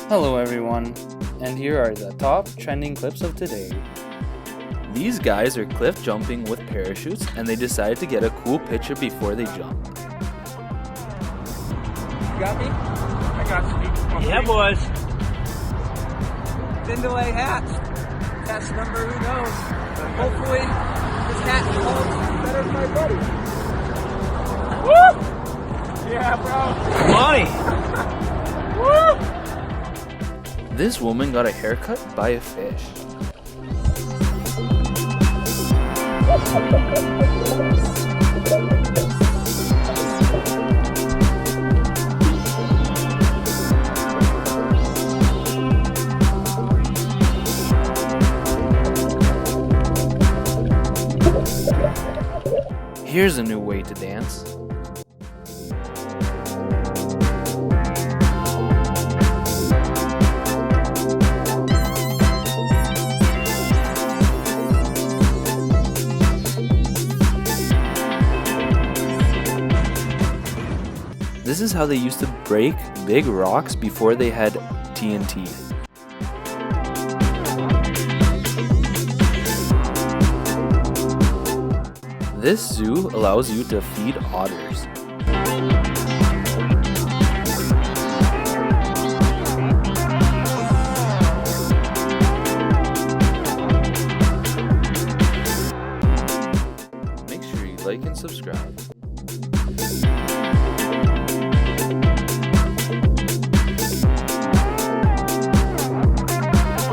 Hello everyone, and here are the top trending clips of today. These guys are cliff jumping with parachutes and they decided to get a cool picture before they jump. You got me? I got you. Yeah, boys. Thin delay hats. Catch number, who knows? Hopefully, this hat holds better than my buddy. Woo! Yeah, bro. Money. Woo! This woman got a haircut by a fish. Here's a new way to dance. This is how they used to break big rocks before they had TNT. This zoo allows you to feed otters. Make sure you like and subscribe.